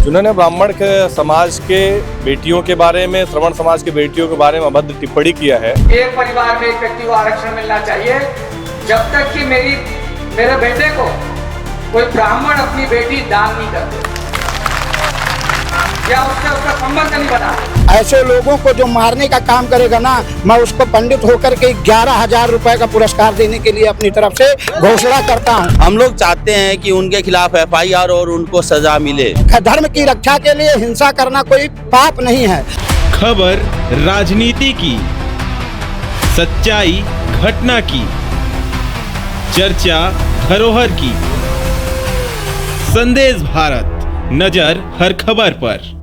जिन्होंने ब्राह्मण के समाज के बेटियों के बारे में, श्रवण समाज के बेटियों के बारे में अभद्र टिप्पणी किया है। एक परिवार में एक व्यक्ति को आरक्षण मिलना चाहिए जब तक कि मेरे बेटे को कोई ब्राह्मण अपनी बेटी दान नहीं करते या उससे उसका संबंध नहीं बना। ऐसे लोगों को जो मारने का काम करेगा ना, मैं उसको पंडित होकर के 11,000 रुपए का पुरस्कार देने के लिए अपनी तरफ से घोषणा करता हूं। हम लोग चाहते हैं कि उनके खिलाफ FIR और उनको सजा मिले। धर्म की रक्षा के लिए हिंसा करना कोई पाप नहीं है। खबर राजनीति की, सच्चाई घटना की, चर्चा धरोहर की। संदेश भारत, नजर हर खबर पर।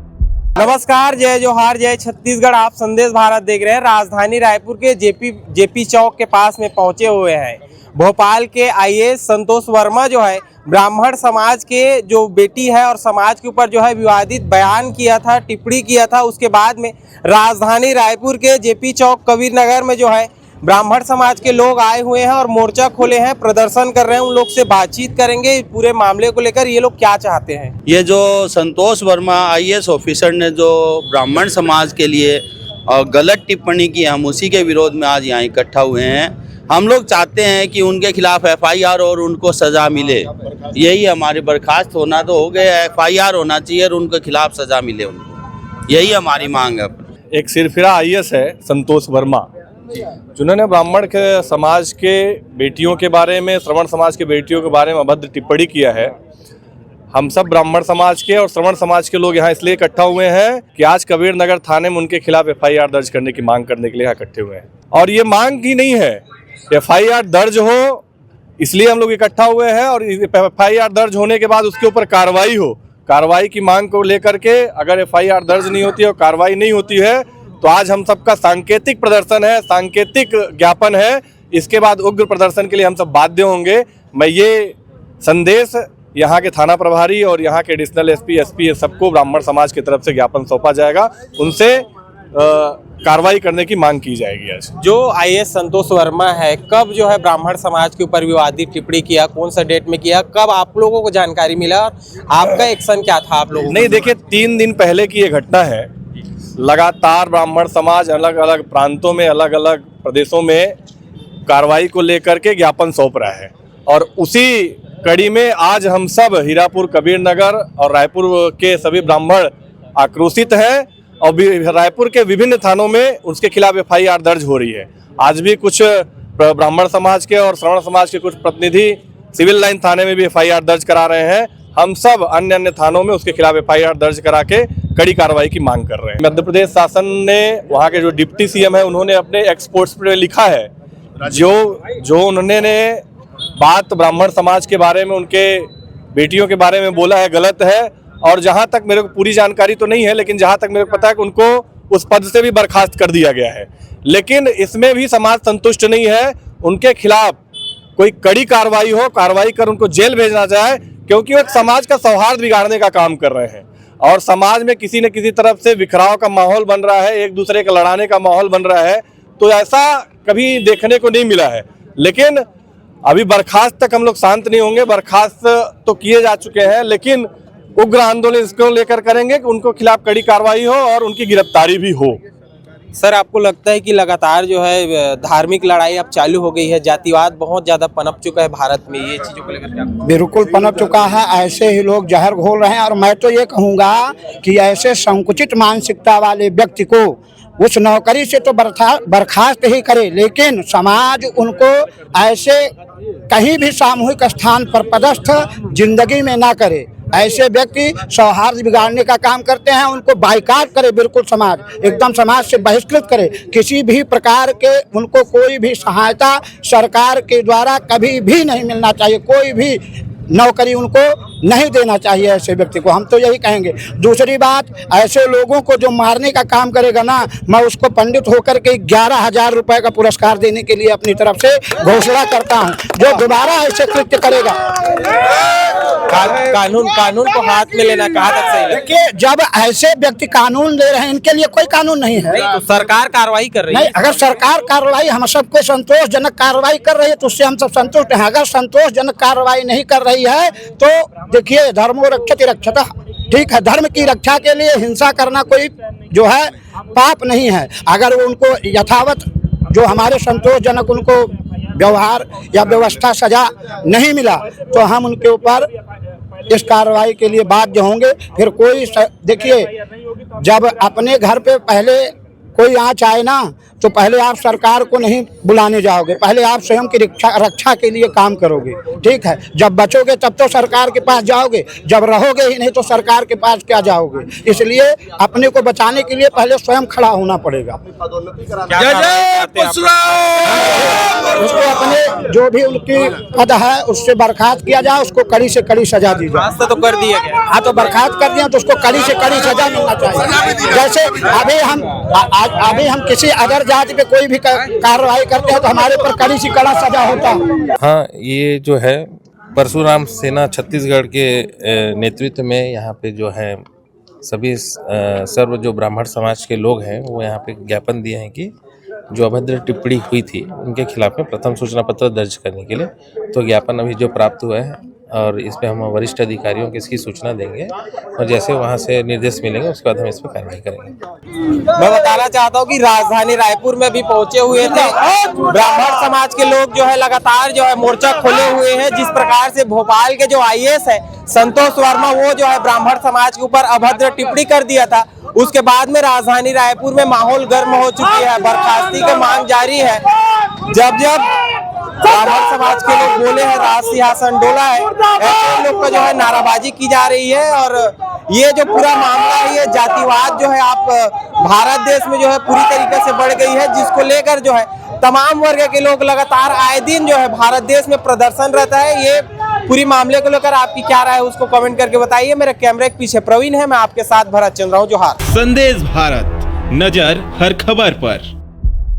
नमस्कार, जय जोहार, जय छत्तीसगढ़। आप संदेश भारत देख रहे हैं। राजधानी रायपुर के जेपी चौक के पास में पहुंचे हुए हैं। भोपाल के IAS संतोष वर्मा जो है ब्राह्मण समाज के जो बेटी है और समाज के ऊपर जो है विवादित बयान किया था, टिप्पणी किया था। उसके बाद में राजधानी रायपुर के जेपी चौक कबीर नगर में जो है ब्राह्मण समाज के लोग आए हुए हैं और मोर्चा खोले हैं, प्रदर्शन कर रहे हैं। उन लोग से बातचीत करेंगे पूरे मामले को लेकर, ये लोग क्या चाहते हैं। ये जो संतोष वर्मा IAS ऑफिसर ने जो ब्राह्मण समाज के लिए गलत टिप्पणी की, हम उसी के विरोध में आज यहाँ इकट्ठा हुए हैं। हम लोग चाहते हैं कि उनके खिलाफ FIR और उनको सजा मिले। यही हमारे बर्खास्त होना तो हो गया, FIR होना चाहिए और उनके खिलाफ सजा मिले उनको। यही हमारी मांग है। एक सिरफिरा IAS है संतोष वर्मा, जिन्होंने ब्राह्मण के समाज के बेटियों के बारे में, श्रवण समाज के बेटियों के बारे में अभद्र टिप्पणी किया है। हम सब ब्राह्मण समाज के और श्रवण समाज के लोग यहाँ इसलिए इकट्ठा हुए हैं कि आज कबीर नगर थाने में उनके खिलाफ FIR दर्ज करने की मांग करने के लिए यहाँ इकट्ठे हुए हैं। और ये मांग ही नहीं है, FIR दर्ज हो इसलिए हम लोग इकट्ठा हुए हैं। और FIR दर्ज होने के बाद उसके ऊपर कार्रवाई हो, कार्रवाई की मांग को लेकर के अगर FIR दर्ज नहीं होती है और कार्रवाई नहीं होती है तो आज हम सबका सांकेतिक प्रदर्शन है, सांकेतिक ज्ञापन है। इसके बाद उग्र प्रदर्शन के लिए हम सब बाध्य होंगे। मैं ये संदेश यहाँ के थाना प्रभारी और यहाँ के एडिशनल SP सबको ब्राह्मण समाज की तरफ से ज्ञापन सौंपा जाएगा, उनसे कार्रवाई करने की मांग की जाएगी। आज जो IAS संतोष वर्मा है, कब जो है ब्राह्मण समाज के ऊपर विवादित टिप्पणी किया, कौन सा डेट में किया, कब आप लोगों को जानकारी मिला और आपका एक्शन क्या था आप लोगों? नहीं, देखिए 3 दिन पहले की ये घटना है। लगातार ब्राह्मण समाज अलग अलग प्रांतों में, अलग अलग प्रदेशों में कार्रवाई को लेकर के ज्ञापन सौंप रहा है। और उसी कड़ी में आज हम सब हीरापुर, कबीर नगर और रायपुर के सभी ब्राह्मण आक्रोशित हैं और रायपुर के विभिन्न थानों में उसके खिलाफ FIR दर्ज हो रही है। आज भी कुछ ब्राह्मण समाज के और श्रवण समाज के कुछ प्रतिनिधि सिविल लाइन थाने में भी FIR दर्ज करा रहे हैं। हम सब अन्य थानों में उसके खिलाफ FIR दर्ज करा के कड़ी कार्रवाई की मांग कर रहे हैं। मध्य प्रदेश शासन ने, वहाँ के जो डिप्टी CM है, उन्होंने अपने एक्सपोर्ट्स पे लिखा है, जो उन्होंने बात ब्राह्मण समाज के बारे में, उनके बेटियों के बारे में बोला है, गलत है। और जहाँ तक मेरे को पूरी जानकारी तो नहीं है, लेकिन जहाँ तक मेरे को पता है कि उनको उस पद से भी बर्खास्त कर दिया गया है। लेकिन इसमें भी समाज संतुष्ट नहीं है। उनके खिलाफ कोई कड़ी कार्रवाई हो, कार्रवाई कर उनको जेल भेजना जाए, क्योंकि वो समाज का सौहार्द बिगाड़ने का काम कर रहे हैं और समाज में किसी न किसी तरफ से बिखराव का माहौल बन रहा है, एक दूसरे का लड़ाने का माहौल बन रहा है। तो ऐसा कभी देखने को नहीं मिला है। लेकिन अभी बर्खास्त तक हम लोग शांत नहीं होंगे। बर्खास्त तो किए जा चुके हैं, लेकिन उग्र आंदोलन इसको लेकर करेंगे कि उनको खिलाफ कड़ी कार्रवाई हो और उनकी गिरफ्तारी भी हो। सर, आपको लगता है कि लगातार जो है धार्मिक लड़ाई अब चालू हो गई है, जातिवाद बहुत ज्यादा पनप चुका है भारत में, ये चीजों को लेकर बिल्कुल पनप चुका है। ऐसे ही लोग जहर घोल रहे हैं। और मैं तो ये कहूँगा कि ऐसे संकुचित मानसिकता वाले व्यक्ति को उस नौकरी से तो बर्खास्त ही करे, लेकिन समाज उनको ऐसे कहीं भी सामूहिक स्थान पर पदस्थ जिंदगी में ना करे। ऐसे व्यक्ति सौहार्द बिगाड़ने का काम करते हैं, उनको बाइकाट करे। बिल्कुल समाज एकदम समाज से बहिष्कृत करे। किसी भी प्रकार के उनको कोई भी सहायता सरकार के द्वारा कभी भी नहीं मिलना चाहिए। कोई भी नौकरी उनको नहीं देना चाहिए ऐसे व्यक्ति को। हम तो यही कहेंगे। दूसरी बात, ऐसे लोगों को जो मारने का काम करेगा ना, मैं उसको पंडित होकर के 11,000 रुपए का पुरस्कार देने के लिए अपनी तरफ से घोषणा करता हूं। जो दोबारा ऐसे कृत्य करेगा, कानून को हाथ में लेना कहाँ तक सही है? देखिए, जब ऐसे व्यक्ति कानून ले रहे हैं, इनके लिए कोई कानून नहीं है। तो सरकार कार्रवाई कर रही है। नहीं, अगर सरकार कार्रवाई हम सबको संतोषजनक कार्रवाई कर रही है तो उससे हम सब संतुष्ट हैं। अगर संतोषजनक कार्रवाई नहीं कर रही है तो देखिए, धर्मो रक्षति रक्षतः। ठीक है, धर्म की रक्षा के लिए हिंसा करना कोई जो है पाप नहीं है। अगर उनको यथावत जो हमारे संतोषजनक उनको व्यवहार या व्यवस्था सजा नहीं मिला तो हम उनके ऊपर इस कार्रवाई के लिए बाध्य होंगे। फिर कोई देखिए, जब अपने घर पे पहले कोई आँच आए ना तो पहले आप सरकार को नहीं बुलाने जाओगे, पहले आप स्वयं की रक्षा के लिए काम करोगे। ठीक है, जब बचोगे तब तो सरकार के पास जाओगे, जब रहोगे ही नहीं तो सरकार के पास क्या जाओगे। इसलिए अपने को बचाने के लिए पहले स्वयं खड़ा होना पड़ेगा। उसको अपने जो भी उनकी पद है उससे बर्खास्त किया जाए, उसको कड़ी से कड़ी सजा दी जाए। तो कर दिया गया, हाँ, तो बर्खास्त कर दिया तो उसको कड़ी से कड़ी सजा मिलना चाहिए। जैसे अभी हम किसी अदर जाति पे कोई भी कार्रवाई करते हैं तो हमारे पर कड़ी से कड़ा सजा होता है। हाँ, ये जो है परशुराम सेना छत्तीसगढ़ के नेतृत्व में यहाँ पे जो है सभी सर्व जो ब्राह्मण समाज के लोग हैं वो यहाँ पे ज्ञापन दिए हैं कि जो अभद्र टिप्पणी हुई थी उनके खिलाफ में प्रथम सूचना पत्र दर्ज करने के लिए। तो ज्ञापन अभी जो प्राप्त हुआ है और इस पे हम वरिष्ठ अधिकारियों को इसकी सूचना देंगे और जैसे वहाँ से निर्देश मिलेंगे उसके बाद हम इस पर कार्रवाई करेंगे। मैं बताना चाहता हूँ कि राजधानी रायपुर में भी पहुंचे हुए थे ब्राह्मण समाज के लोग जो है लगातार जो है मोर्चा खोले हुए हैं। जिस प्रकार से भोपाल के जो आईएएस है संतोष वर्मा वो जो है ब्राह्मण समाज के ऊपर अभद्र टिप्पणी कर दिया था, उसके बाद में राजधानी रायपुर में माहौल गर्म हो चुकी है, बर्खास्ती की मांग जारी है। जब ब्राह्मण समाज के लोग बोले हैं राज सिंहासन डोला है, ऐसे लोग का जो है नाराबाजी की जा रही है। और ये जो पूरा मामला है ये जातिवाद जो है आप भारत देश में जो है पूरी तरीके से बढ़ गई है, जिसको लेकर जो है तमाम वर्ग के लोग लगातार आए दिन जो है भारत देश में प्रदर्शन रहता है। ये पूरी मामले को लेकर आपकी क्या राय है उसको कमेंट करके बताइए। मेरे कैमरे के पीछे प्रवीण है, मैं आपके साथ भरत चंद्र हूं। जोहार। संदेश भारत, नजर हर खबर पर।